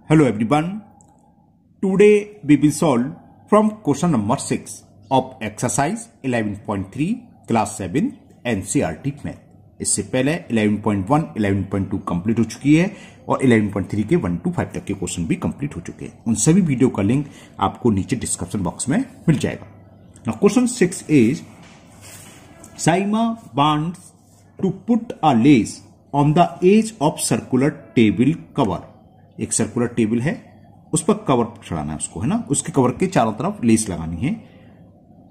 Hello everyone. Today we will solve from question number 6 of exercise 11.3 class 7 NCERT math. इससे पहले 11.1, 11.2 complete हो चुकी है और 11.3 के 1 to 5 तक के क्वेश्चन भी कंप्लीट हो चुके हैं। उन सभी वीडियो का लिंक आपको नीचे डिस्क्रिप्शन बॉक्स में मिल जाएगा। Now question 6 is Saima wants to put a lace on the edge of circular table cover। एक सर्कुलर टेबल है, उस पर कवर चढ़ाना है उसको, है ना। उसके कवर के चारों तरफ लेस लगानी है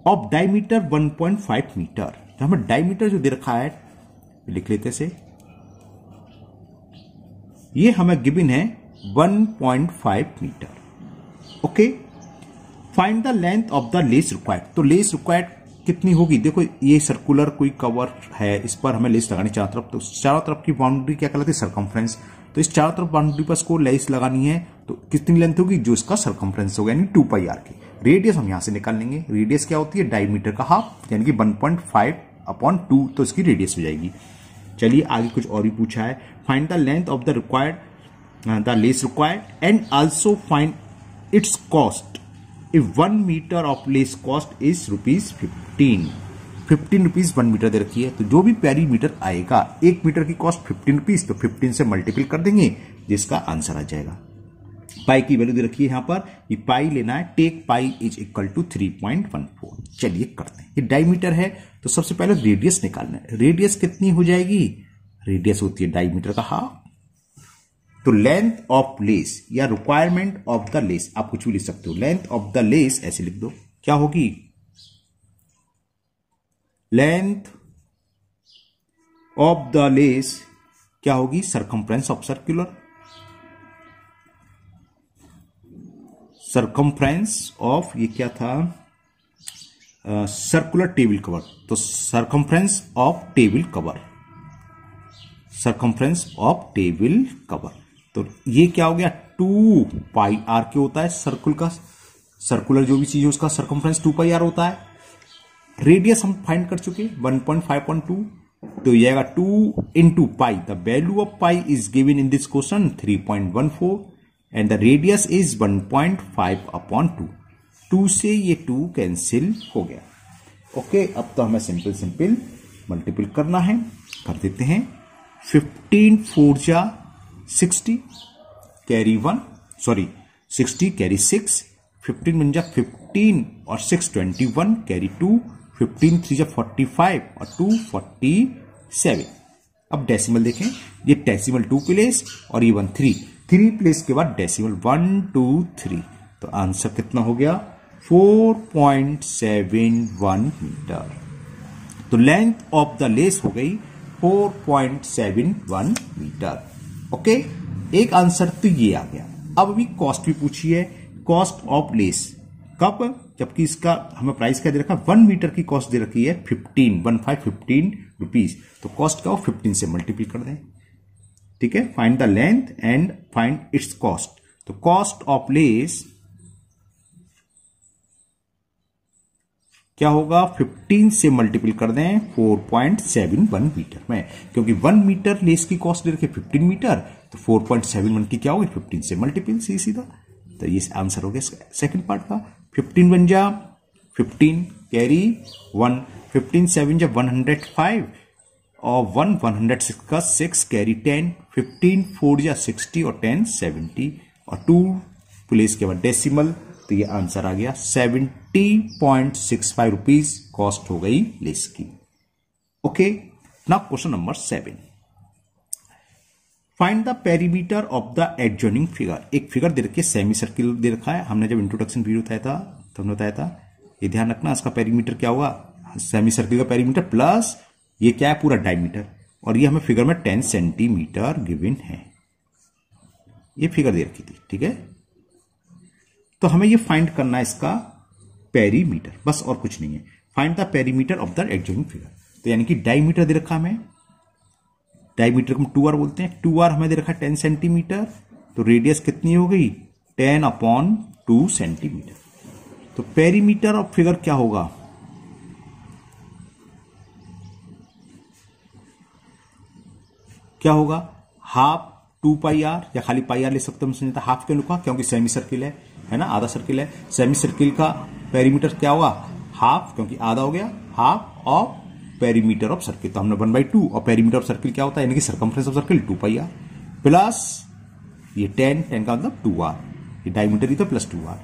ऑफ डायमीटर 1.5 मीटर। तो हमें डायमीटर जो दे रखा है लिख लेते से, ये हमें गिवन है 1.5 metre. Okay, find the length of the lace required. तो लेस रिक्वायर्ड कितनी होगी? देखो ये सर्कुलर कोई कवर है, इस पर हमें लेस लगानी चारों तरफ। तो चारों तरफ की बाउंड्री क्या कहलाती है? सर्कमफ्रेंस। तो इस चारों तरफ बाउंड्री पर इसको लेस लगानी है तो कितनी लेंथ होगी? जो इसका सर्कमफ्रेंस होगा, यानी 2 पाई आर की। रेडियस हम यहां से निकाल लेंगे। रेडियस क्या होती है? डायमीटर का हाफ, यानी कि 1.5/2, तो इसकी रेडियस हो जाएगी। चलिए आगे कुछ और भी पूछा है। Find the length of the required the lace required and also find its cost if 1 metre of lace cost is ₹15। 15 rupees 1 metre दे रखी है, तो जो भी पेरीमीटर आएगा 1 मीटर की कॉस्ट 15 रुपीज, तो 15 से मल्टीपल कर देंगे, जिसका आंसर आ जाएगा। पाई की वैल्यू दे रखी है यहां पर, ये पाई लेना है। Take pi is equal to 3.14। चलिए करते हैं। ये डायमीटर है तो सबसे पहले रेडियस निकालना है। रेडियस कितनी हो जाएगी? रेडियस होती है डायमीटर का हाफ। तो लेंथ ऑफ लेस या रिक्वायरमेंट ऑफ द लेस, आप कुछ भी लिख सकते हो। लेंथ ऑफ द लेस ऐसे लिख दो, क्या होगी? लेंथ ऑफ द लेस क्या होगी? Circumference of circular, circumference of, ये क्या था? Circular table cover. तो circumference of table cover, circumference of table cover. तो ये क्या हो गया? 2 पाई आर के होता है सर्कुल का। सर्कुलर जो भी चीज है उसका सरकमफ्रेंस 2 पाई आर होता है। रेडियस हम फाइंड कर चुके 1.5/2, तो ये आएगा 2 into pi. The value of pi is given in this question 3.14 and the radius is 1.5/2। 2 से ये 2 कैंसिल हो गया। ओके, अब तो हमें सिंपल मल्टीपल करना है, कर देते हैं। 15 4 जा 60 कैरी 1, सॉरी 60 कैरी 6, 15 बन जा 15 और 6 21 कैरी 2, 15 3 जा 45 और 2 47। अब डेसिमल देखें, ये डेसिमल 2 प्लेस और ये 1 3 प्लेस के बाद डेसिमल 1 2 3। तो आंसर कितना हो गया? 4.71 मीटर। तो लेंथ ऑफ द लेस हो गई 4.71 मीटर। ओके, एक आंसर तो ये आ गया। अब अभी कॉस्ट भी पूछी है, कॉस्ट ऑफ लेस कब? जबकि इसका हमें प्राइस क्या दे रखा है? 1 मीटर की कॉस्ट दे रखी है 15 रुपीज। तो कॉस्ट का 15 से मल्टीपल कर दें। ठीक है, find the length and find its cost. तो कॉस्ट ऑफ लेस क्या होगा? 15 से मल्टीपल कर दें 4.71 मीटर में, क्योंकि 1 मीटर लेस की कॉस्ट दे रखी है 15 मीटर, तो 4.71 की क्या होगी? 15 से मल्टीपल, सीधा। तो ये आंसर हो गया सेकंड पार्ट का। 15 बन जा 15 कैरी 1, 15 7 जा 105 और 106 का 6 कैरी 10, 15 4 जा 60 और 10 70 और 2 प्लेस के बाद डेसिमल। तो ये आंसर आ गया 70.65 रुपीज कॉस्ट हो गई लेस की। Okay, now question number 7। Find the perimeter of the adjoining figure. एक फिगर दे रखी है, सेमी सर्किल दे रखा है। हमने जब इंट्रोडक्शन वीडियो बताया था तो हमने बताया था, ये ध्यान रखना, इसका पेरीमीटर क्या होगा? सेमी सर्किल का पेरीमीटर प्लस ये क्या है? पूरा डायमीटर। और ये हमें फिगर में 10 सेंटीमीटर गिवन है। ये फिगर दे रखी थी, ठीक है। तो हमें ये फाइंड करना है इसका पेरीमीटर, बस और कुछ नहीं है। Find the perimeter of the adjoining figure. तो यानी कि डायमीटर दे रखा हमें, डायमीटर को हम 2r बोलते हैं। 2r हमें दे रखा 10 सेंटीमीटर, तो रेडियस कितनी हो गई? 10/2 सेंटीमीटर। तो पेरीमीटर ऑफ फिगर क्या होगा? क्या होगा? हाफ 2 पाई आर, या खाली पाई आर ले सकते हो। हमने हाफ क्यों लिखा, क्योंकि सेमी सर्किल है ना, आधा सर्किल है। सेमी सर्किल का पेरीमीटर क्या होगा, हाफ, क्योंकि आधा हो गया, half of perimeter of circle, तो हमने 1/2, और पेरीमीटर ऑफ सर्किल क्या होता है, यानी कि circumference of circle 2 pi r, plus ये 10 का मतलब 2r, ये डायमीटर ही तो प्लस 2r,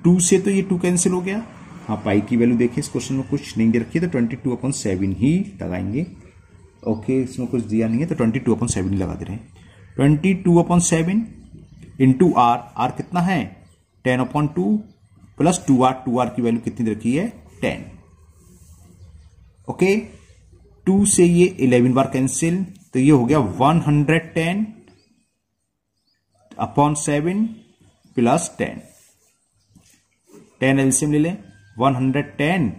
2 से तो ये 2 कैंसिल हो गया। हाँ, पाई की वैल्यू देखिए, इस क्वेश्चन में कुछ नहीं दे रखी है तो 22/7 ही लगाएंगे। ओके, इसमें कुछ दिया नहीं है तो 22/7 ही लगा दे रहे हैं। 22/7 इंटू आर, आर कितना है 10/2 प्लस 2r की वैल्यू कितनी दे रखी है 10। ओके, 2 से ये 11 बार कैंसिल, तो ये हो गया 110/7 प्लस 10, 10 एलसीएम ले लें, 110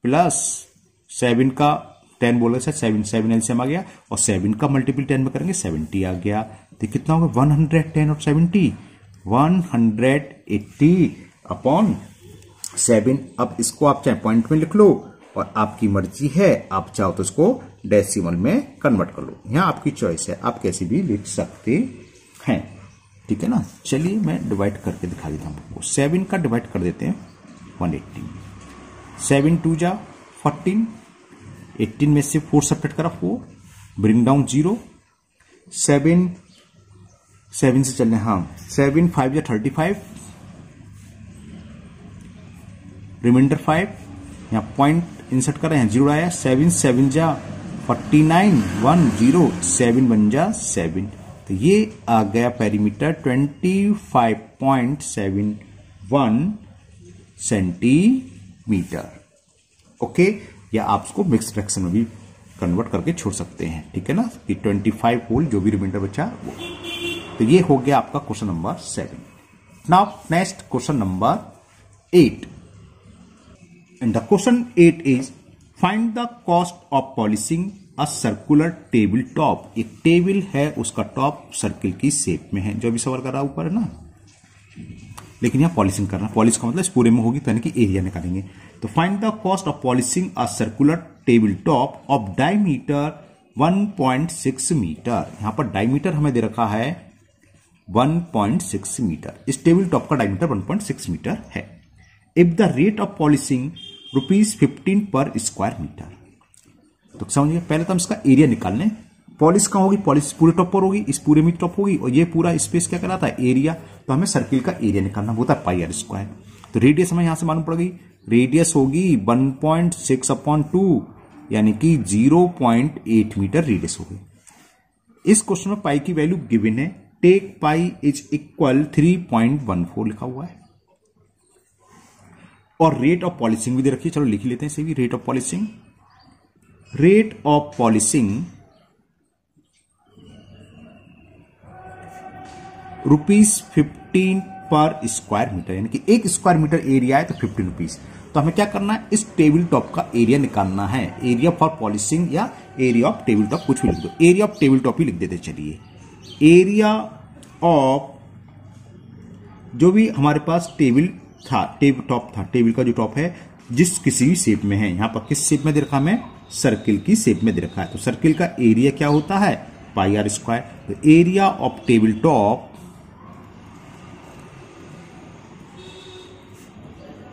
प्लस 7 का 10 बोल रहे 7 एलसीएम आ गया, और 7 का मल्टीपल 10 में करेंगे 70 आ गया, तो कितना होगा 110 और 70, 180/7। अब इसको आप चाहे पॉइंट में लिख लो, और आपकी मर्जी है, आप चाहो तो इसको डेसिमल में कन्वर्ट कर लो, यहां आपकी चॉइस है, आप कैसे भी लिख सकते हैं, ठीक है ना। चलिए मैं डिवाइड करके दिखा देता हूं आपको। 7 का डिवाइड कर देते हैं 180, 7 2 जा 14, 18 में से 4 सब्ट्रैक्ट करा 4, ब्रिंग डाउन 0, 7 से चलने, हाँ 7 5 जा 35, रिमाइंडर 5, यहां पॉइंट इंसर्ट कर रहे हैं, 0 आया, 7 7 जा 49, 1 0, 7 1 जा 7, तो ये आ गया पेरीमीटर 25.71 सेंटीमीटर। ओके, या आप उसको मिक्स फ्रैक्शन में भी कन्वर्ट करके छोड़ सकते हैं, ठीक है ना, कि 25 होल जो भी रिमाइंडर बचा वो। तो ये हो गया आपका question number 7। Now next question number 8, and the question 8 is find the cost of polishing a circular table top. एक टेबल है, उसका टॉप सर्किल की शेप में है, जो भी सवाल कर रहा है ऊपर है ना, लेकिन यहां पॉलिशिंग करना, पॉलिश का मतलब इस पूरे में होगी, तो यानी कि एरिया निकालेंगे। तो find the cost of polishing a circular table top of diameter 1.6 metre. यहां पर डायमीटर हमें दे रखा है 1.6 मीटर, इस टेबल टॉप का डायमीटर 1.6 मीटर है। If the rate of polishing ₹15 पर स्क्वायर मीटर। तो समझिए, पहले तो हम इसका एरिया निकालने, पॉलिश कहां होगी, पॉलिश पूरे टॉप पर होगी, इस पूरे में टॉप होगी, और ये पूरा स्पेस क्या कहलाता है एरिया, तो हमें सर्किल का एरिया निकालना होता है पाई आर स्क्वायर। तो रेडियस हमें यहां से मालूम पड़ गई, रेडियस होगी 1.6/2, यानी कि 0.8 मीटर रेडियस होगी। इस क्वेश्चन में पाई की वैल्यू गिवन है, टेक पाई इज इक्वल 3.14 लिखा हुआ है, और रेट ऑफ पॉलिशिंग भी दे रखी है, चलो लिख लेते हैं इसे भी। Rate of polishing, rate of polishing ₹15 पर स्क्वायर मीटर, यानी कि 1 स्क्वायर मीटर एरिया है तो 15 रुपीज। तो हमें क्या करना है, इस टेबल टॉप का एरिया निकालना है, एरिया फॉर पॉलिशिंग या एरिया ऑफ टेबल टॉप, कुछ भी लिख दो, एरिया ऑफ टेबल टॉप ही लिख देते चलिए। एरिया ऑफ जो भी हमारे पास टेबल था, टेबल टॉप था, टेबल का जो टॉप है जिस किसी भी शेप में है, यहां पर किस शेप में दे रखा हमें, सर्किल की शेप में दे रखा है, तो सर्किल का एरिया क्या होता है पाई आर स्क्वायर। तो area of table top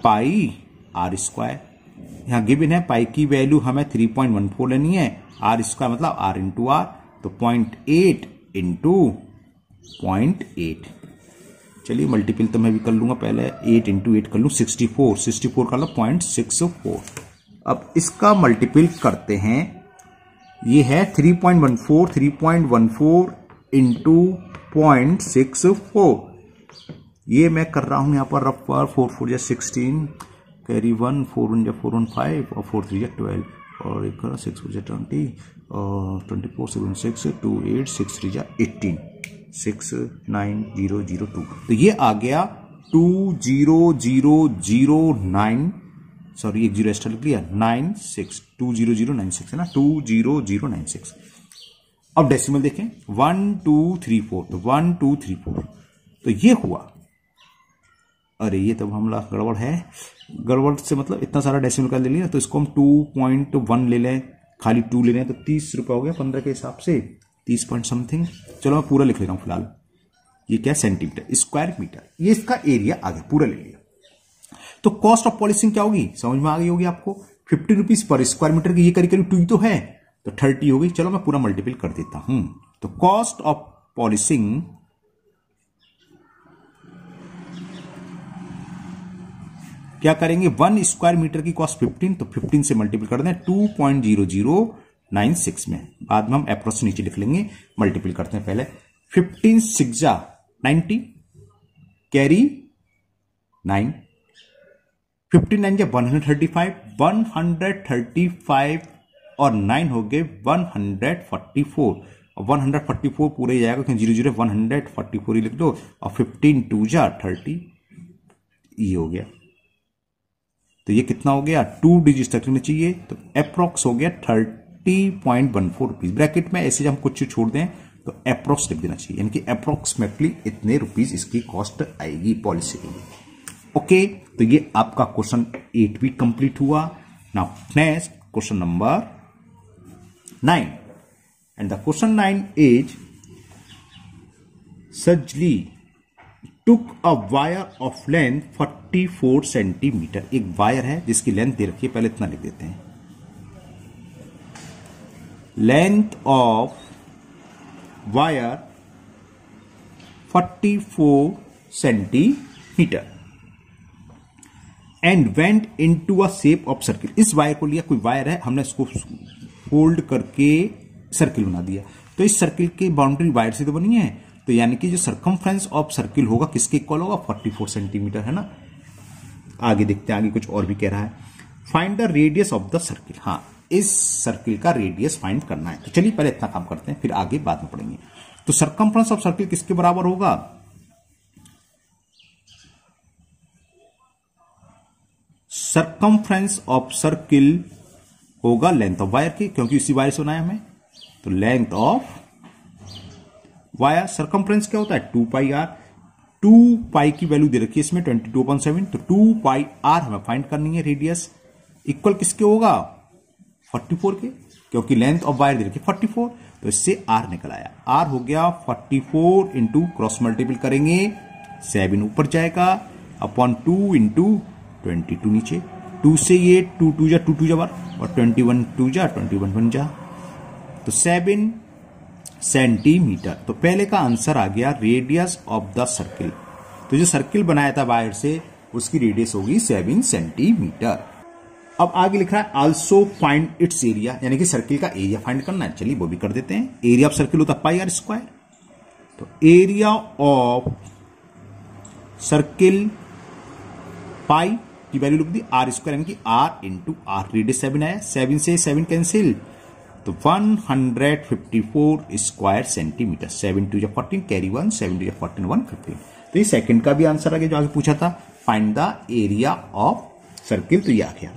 pi r square, यहां गिवन है पाई की वैल्यू हमें 3.14 लेनी है, आर स्क्वायर मतलब आर इंटू आर, तो 0.8 इंटू 0.8, चलिए मल्टीपल तो मैं भी कर लूंगा, पहले 8 इंटू 8 कर लूं, 64 कर लो 0.64। अब इसका मल्टीपल करते हैं, ये है 3.14 इंटू 0.64, ये मैं कर रहा हूं यहां पर रफ पर 4 4 जा 16, कैरी 1, 4 1 जा 4 1 5, और 4 3 जा 12, और एक 6 4 जा 20, और 24 7 6 2 8 6 3 जा 18, 69002। तो ये आ गया 20009, सॉरी एक 0 एक्स्ट्रा लिख लिया, 96, 20096 है ना, 20096। अब डेसिमल देखें, 1 2 3 4, तो 1 2 3 4, तो ये हुआ, अरे ये तब हमला गड़बड़ है, गड़बड़ से मतलब इतना सारा डेसिमल का ले लिया, तो इसको हम 2.1 ले लें, खाली 2 ले लें, तो 30 रुपए हो गया 15 के हिसाब से, 30 पॉइंट समथिंग। चलो मैं पूरा लिख ले रहा हूं फिलहाल। ये क्या सेंटीमीटर, स्क्वायर मीटर, ये इसका एरिया आगे पूरा ले लिया। तो कॉस्ट ऑफ पॉलिशिंग क्या होगी, समझ में आ गई होगी आपको। 50 रुपीज पर स्क्वायर मीटर की, ये करीब करीब 2 तो है, तो 30 हो गई। चलो मैं पूरा मल्टीपल कर देता हूं। तो कॉस्ट ऑफ पॉलिशिंग क्या करेंगे, 1 स्क्वायर मीटर की कॉस्ट 15, तो 15 से मल्टीपल कर दें 2.0096 में। बाद में हम अप्रोक्स नीचे लिख लेंगे, मल्टीपल करते हैं पहले। 15 6 90 कैरी 9, 15 9 135, 135 और 9 हो गए 144। और 144 पूरे ही जाएगा क्योंकि 0 0 144 ही लिख दो। और 15 2 30, ये हो गया। तो ये कितना हो गया, 2 डिजिट तक में चाहिए, तो अप्रोक्स हो गया 30.14 रुपीज। ब्रैकेट में ऐसे जब हम कुछ छोड़ दें तो अप्रोक्स लिख देना चाहिए, यानी कि अप्रोक्सीमेटली इतने रुपीज इसकी कॉस्ट आएगी पॉलिसी की। ओके, तो ये आपका क्वेश्चन 8 भी कंप्लीट हुआ। Now next question number 9, and the question 9 is सजली took a wire of length 44 centimetre. एक वायर है जिसकी लेंथ दे रखी है, पहले इतना लिख देते हैं। Length of wire 44 centimetre and went into a shape of circle. इस वायर को लिया, कोई वायर है, हमने इसको फोल्ड करके सर्किल बना दिया। तो इस सर्किल की बाउंड्री वायर से तो बनी है, तो यानी कि जो सर्कमफ्रेंस ऑफ सर्किल होगा किसके इक्वल होगा, 44 सेंटीमीटर, है ना। आगे देखते हैं, आगे कुछ और भी कह रहा है। Find the radius of the circle. हाँ, इस सर्किल का रेडियस फाइंड करना है। तो चलिए पहले इतना काम करते हैं, फिर आगे बाद में पढ़ेंगे। तो सर्कमफ्रेंस ऑफ सर्किल किसके बराबर होगा, सर्कमफ्रेंस ऑफ सर्किल होगा लेंथ ऑफ वायर की, क्योंकि इसी वायर से बनाया हमें। तो लेंथ ऑफ वायर, सर्कमफ्रेंस क्या होता है 2 पाई आर। 2 पाई की वैल्यू दे रखी है इसमें 22.7, तो 2 पाई आर हमें फाइंड करनी है। रेडियस इक्वल किसके होगा, 44 के, क्योंकि लेंथ ऑफ वायर दे रखी है 44, तो इससे आर निकल आया। आर हो गया 44 इंटू क्रॉस मल्टीपल करेंगे 7 ऊपर जाएगा अपॉन 2 इंटू 22 नीचे। 2 से ये 2 2 जा 2 2 जा और 21 2 जा 21 1 जा, तो 7 सेंटीमीटर। तो पहले का आंसर आ गया रेडियस ऑफ द सर्किल। तो जो सर्किल बनाया था वायर से उसकी रेडियस होगी 7 सेंटीमीटर। अब आगे लिख रहा है आल्सो फाइंड इट्स एरिया, यानी कि सर्किल का एरिया फाइंड करना है। चलिए वो भी कर देते हैं। एरिया ऑफ सर्किल होता है पाई आर स्क्वायर, तो एरिया ऑफ सर्किल पाई की वैल्यू लिख दी आर स्क्वायर, यानी कि आर इंटू आर। रेडियस 7 आया, 7 से 7 कैंसिल, तो 154 स्क्वायर सेंटीमीटर। 7 2 14 कैरी 1, 7 2 14 115। तो ये सेकंड का भी आंसर आ गया जो आगे पूछा था, find the area of circle, तो ये आ गया।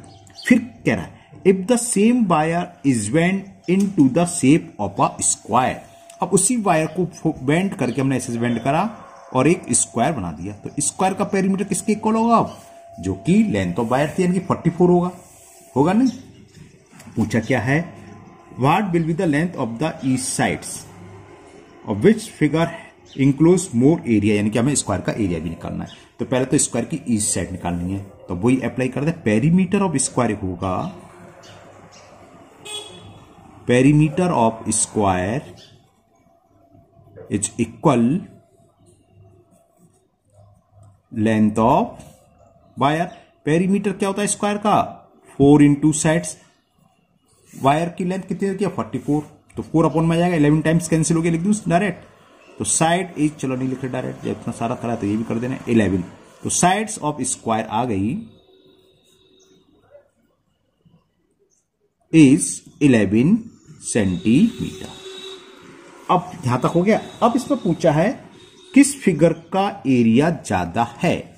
फिर कह रहा है if the same wire is went into the shape of a square. अब उसी वायर को बेंड करके हमने ऐसे बेंड करा और एक स्क्वायर बना दिया, तो स्क्वायर का पेरीमीटर किसके इक्वल होगा, जो कि लेंथ ऑफ वायर थी, यानी कि 44 होगा नहीं। पूछा क्या है, what will be the length of the east sides of which figure includes more area, यानी कि हमें स्क्वायर का एरिया भी निकालना है। तो पहले तो स्क्वायर की ईस्ट साइड निकालनी है, तो वही अप्लाई कर दे। पेरीमीटर ऑफ स्क्वायर होगा, perimeter of square is equal length of wire. Perimeter क्या होता है स्क्वायर का, 4 इंटू साइड्स। वायर की लेंथ कितनी रखी है 44, तो 4 अपॉन में जाएगा, 11 टाइम्स कैंसिल हो गया, लिख दूं डायरेक्ट। तो साइड इज, चलो नहीं लिख रहे डायरेक्ट, जब इतना सारा करा तो ये भी कर देना 11। तो साइड्स ऑफ स्क्वायर आ गई इज 11 सेंटीमीटर। अब यहां तक हो गया। अब इसमें पूछा है किस फिगर का एरिया ज्यादा है।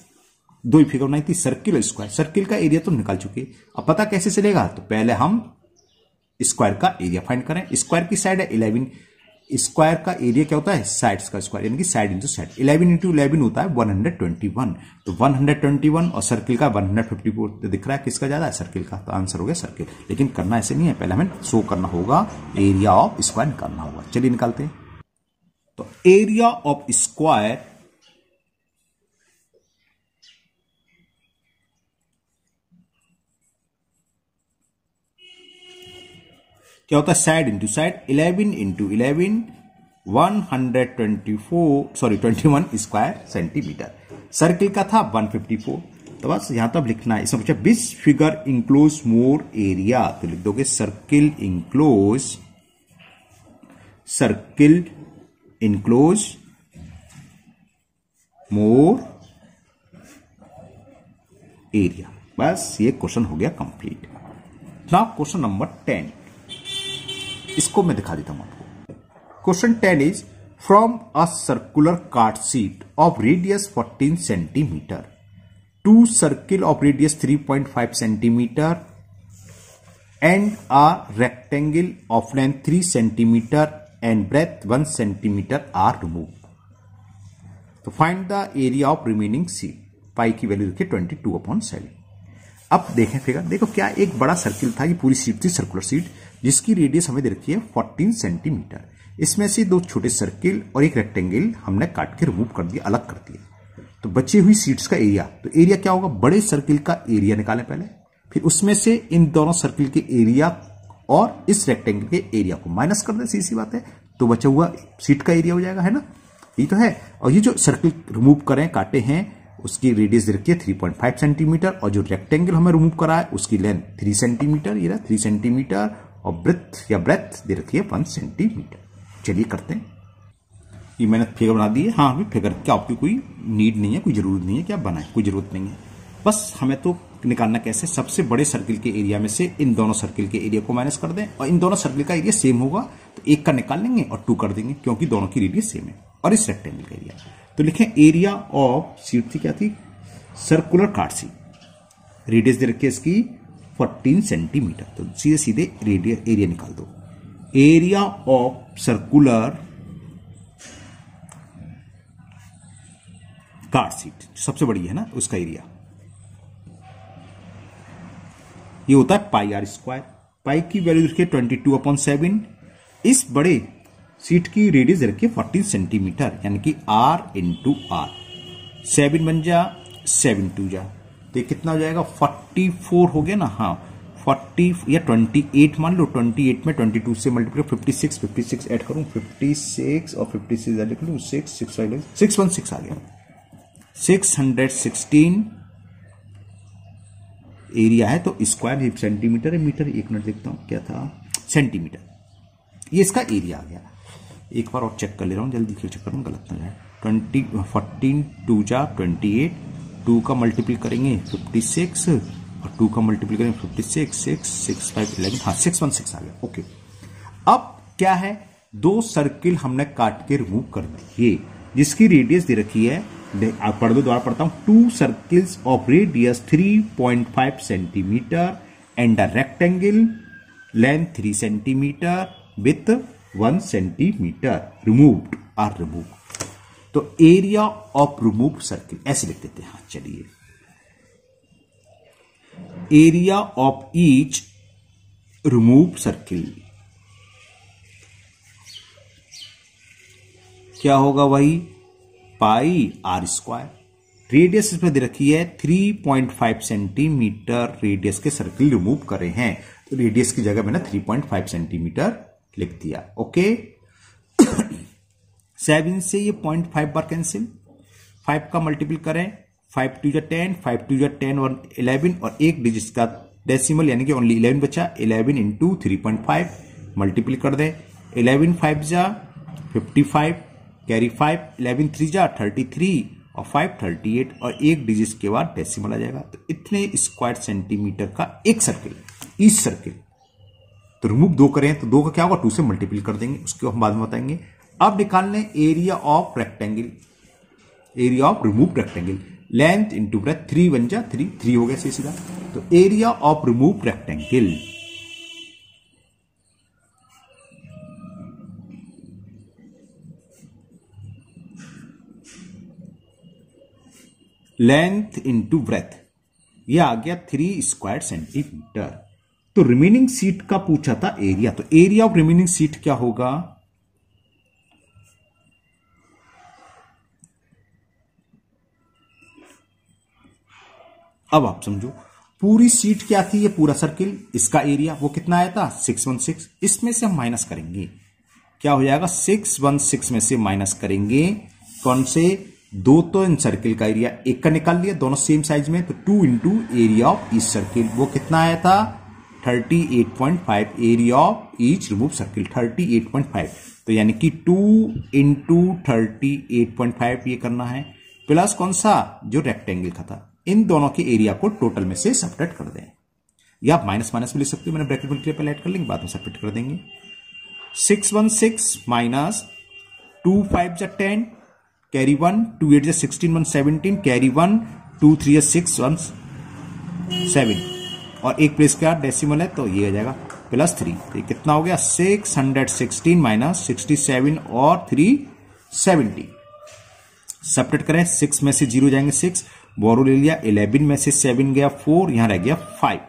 दो ही फिगर बनाई थी, सर्किल और स्क्वायर। सर्किल का एरिया तो निकाल चुके, अब पता कैसे चलेगा, तो पहले हम स्क्वायर का एरिया फाइंड करें। स्क्वायर की साइड है 11, स्क्वायर का एरिया क्या होता है, साइड्स का स्क्वायर, यानी कि साइड इंटू साइड। 11 इंटू 11 होता है 121, तो 121 और सर्किल का 154 तो दिख रहा है किसका ज्यादा है, सर्किल का, तो आंसर हो गया सर्किल। लेकिन करना ऐसे नहीं है, पहले हमें शो करना होगा, एरिया ऑफ स्क्वायर निकालना होगा। चलिए निकालते हैं। तो एरिया ऑफ स्क्वायर क्या होता है, side into side, 11 into 11 21 square centimetre. Circle का था 154, तो बस यहां तो अब लिखना है। इसमें पूछा which figure enclose more area, तो लिख दोगे सर्किल इंक्लोज मोर एरिया। बस ये क्वेश्चन हो गया कंप्लीट। नाउ क्वेश्चन नंबर 10, इसको मैं दिखा देता हूं आपको। Question 10 is from a circular card sheet of radius 14 centimetre two circle of radius 3.5 centimetre and a rectangle of length 3 centimetre and breadth 1 centimetre are remove. तो find the area of remaining sheet. Pi की value देखिए 22/7। अब देखें figure, देखो क्या एक बड़ा circle था, ये पूरी शीट थी सर्कुलर शीट, जिसकी रेडियस हमें दे रखी है 14 सेंटीमीटर। इसमें से दो छोटे सर्किल और एक रेक्टेंगल हमने काट के रिमूव कर दिया, अलग कर दिया। तो बची हुई शीट्स का एरिया, तो एरिया क्या होगा, बड़े सर्किल का एरिया निकालें पहले, फिर उसमें से इन दोनों सर्किल के एरिया और इस रेक्टेंगल के एरिया को माइनस कर दें, सीधी सी बात है। तो बचा हुआ शीट का एरिया हो जाएगा, है ना, ये तो है। और ये जो सर्किल रिमूव करें, काटे हैं, उसकी रेडियस दे रखी है 3.5 सेंटीमीटर, और जो रेक्टेंगल हमें रिमूव करा है उसकी लेंथ 3 सेंटीमीटर, ये रहा 3 सेंटीमीटर, और ब्रेथ दे रखी है 1 सेंटीमीटर। चलिए करते हैं। ये मैंने फिगर बना दी है। हाँ, हमें फिगर क्या आपकी कोई नीड नहीं है, कोई जरूरत नहीं है कि आप बनाए, कोई जरूरत नहीं है। बस हमें तो निकालना कैसे, सबसे बड़े सर्किल के एरिया में से इन दोनों सर्किल के एरिया को माइनस कर दें, और इन दोनों सर्किल का एरिया सेम होगा तो एक का निकाल लेंगे और 2 कर देंगे, क्योंकि दोनों की रेडियस सेम है। और इस रेक्टेंगल का एरिया, तो लिखें एरिया ऑफ शीट थी, क्या थी, सर्कुलर कार्ड शीट, रेडियस दे रखी है इसकी 14 सेंटीमीटर, तो सीधे सीधे एरिया निकाल दो। Area of circular card sheet सबसे बड़ी है ना, उसका एरिया ये होता है पाई आर स्क्वायर। पाई की वैल्यू रखिए 22/7। इस बड़े शीट की रेडियस रखिए 14 सेंटीमीटर, यानी कि r इंटू आर। 7 बन जा, 7 2 जा, तो कितना हो जाएगा, 44 हो गया ना। हाँ, 40 या 28 मान लो, 28 में 22 से मल्टीप्लाई 56 ऐड करूं, 56 और 56 लिख लूं, 616 आ गया। 616 एरिया है, तो स्क्वायर सेंटीमीटर है, मीटर, एक मिनट देखता हूं क्या था, सेंटीमीटर, ये इसका एरिया आ गया। एक बार और चेक कर ले रहा हूं, जल्दी चेक करूं, गलत ना जाए। 14 2 जा 28, 2 का मल्टीप्लाई करेंगे 56 और 2 का मल्टीप्लाई करेंगे 56, 6 6 5 11, हाँ 616 आ गया। ओके, अब क्या है, दो सर्किल हमने काट के रिमूव कर दिए, जिसकी रेडियस दे रखी है, आप पढ़ दो, दोबारा पढ़ता हूं, 2 circles of radius 3.5 centimetre and a rectangle length 3 centimetre with 1 centimetre removed or remove. तो एरिया ऑफ रिमूव सर्किल ऐसे लिख देते हैं। हाँ चलिए, area of each remove circle क्या होगा, वही पाई आर स्क्वायर। रेडियस इसमें दे रखी है 3.5 सेंटीमीटर, रेडियस के सर्किल रिमूव करे हैं, तो रेडियस की जगह मैंने 3.5 सेंटीमीटर लिख दिया। ओके, 7 से ये 0.5 बार कैंसिल, 5 का मल्टीपल करें, 5 2 10, 5 2 10 और 11, और एक डिजिट का डेसिमल यानी कि ओनली 11 बचा। 11 इंटू 3.5 मल्टीपल कर दें, 11 5 जा 55, कैरी 5, 11 3 जा 33 और 5 38, और एक डिजिट के बाद डेसिमल आ जाएगा। तो इतने स्क्वायर सेंटीमीटर का एक सर्किल, ईच सर्किल। तो रिमूव 2 करें तो 2 का क्या होगा, 2 से मल्टीपल कर देंगे, उसको हम बाद में बताएंगे। अब निकालने area of rectangle, area of remove rectangle, length into breadth, 3 बन जा 3 हो गया सीधा। तो area of remove rectangle length into breadth, ये आ गया 3 स्क्वायर सेंटीमीटर। तो रिमेनिंग सीट का पूछा था एरिया, तो एरिया ऑफ रिमेनिंग सीट क्या होगा? अब आप समझो, पूरी सीट क्या थी? ये पूरा सर्किल, इसका एरिया वो कितना आया था? 616। इसमें से हम माइनस करेंगे, क्या हो जाएगा? 616 में से माइनस करेंगे कौन से? दो तो इन सर्किल का एरिया, एक का निकाल लिया, दोनों सेम साइज में, तो 2 into area of each circle, वो कितना आया था? 38.5। Area of each remove circle 38.5, तो यानी कि 2 इंटू 38.5 ये करना है, प्लस कौन सा? जो रेक्टेंगल का था। इन दोनों के एरिया को टोटल में से सब्ट्रैक्ट कर दें, या आप माइनस माइनस भी ले सकते हो, मैंने ब्रैकेट में पहले ऐड कर लेंगे, बाद में सब्ट्रैक्ट कर देंगे। 616 माइनस 2 5 जा 10, कैरी 1, 2 8 जा 16, 1 17, कैरी 1, 2 3 जा 6 1 7, और एक प्लेस का डेसिमल है तो ये आ जाएगा +3। तो ये कितना हो गया? 616 माइनस 67 और 3 70। सब्ट्रैक्ट करें, 6 में से 0 जाएंगे 6, बोरो ले लिया, 11 में से 7 गया 4, यहां रह गया 5।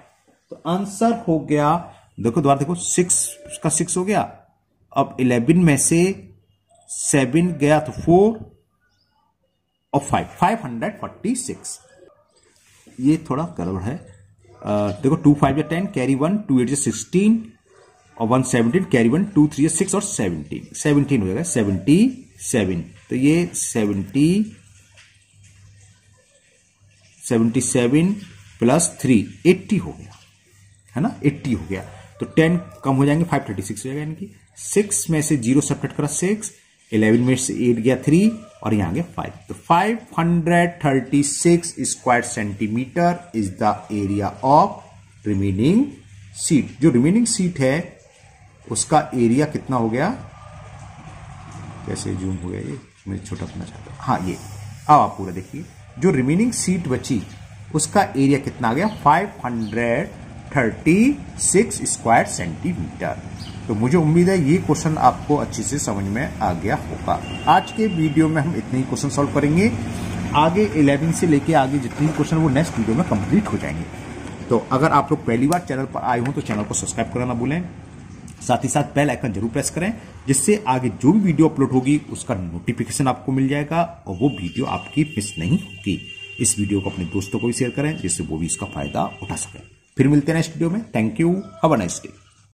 तो आंसर हो गया, देखो दोबारा देखो, 6 का 6 हो गया, अब 11 में से 7 गया तो 4 और 5, 546। ये थोड़ा गड़बड़ है। देखो 2 5 या 10, कैरी 1, 2 8 या 16 और 1 17, कैरी 1, 2 3 या 6 और 17 हो जाएगा 77। तो ये 77 प्लस 3 80 हो गया, है ना? 80 हो गया। तो 10 कम हो जाएंगे, 536 हो जाएगा, यानी कि 6 में से 0 सब्ट्रैक्ट करा 6, 11 में से 8 गया 3 और यहां गया 5। तो 536 square centimetre is the area of remaining seat. जो रिमेनिंग सीट है उसका एरिया कितना हो गया? कैसे जूम हो गया ये, मैं छोटा करना चाहता हूं। हाँ, ये अब आप पूरा देखिए, जो रिमेनिंग सीट बची उसका एरिया कितना आ गया? 536 स्क्वायर सेंटीमीटर। तो मुझे उम्मीद है ये क्वेश्चन आपको अच्छे से समझ में आ गया होगा। आज के वीडियो में हम इतने ही क्वेश्चन सॉल्व करेंगे, आगे 11 से लेके आगे जितने क्वेश्चन वो नेक्स्ट वीडियो में कंप्लीट हो जाएंगे। तो अगर आप लोग पहली बार चैनल पर आए हो तो चैनल को सब्सक्राइब करना ना भूलें, साथ ही साथ बेल आइकन जरूर प्रेस करें, जिससे आगे जो भी वीडियो अपलोड होगी उसका नोटिफिकेशन आपको मिल जाएगा और वो वीडियो आपकी मिस नहीं होगी। इस वीडियो को अपने दोस्तों को भी शेयर करें जिससे वो भी इसका फायदा उठा सकें। फिर मिलते हैं नेक्स्ट वीडियो में। Thank you, have a nice day.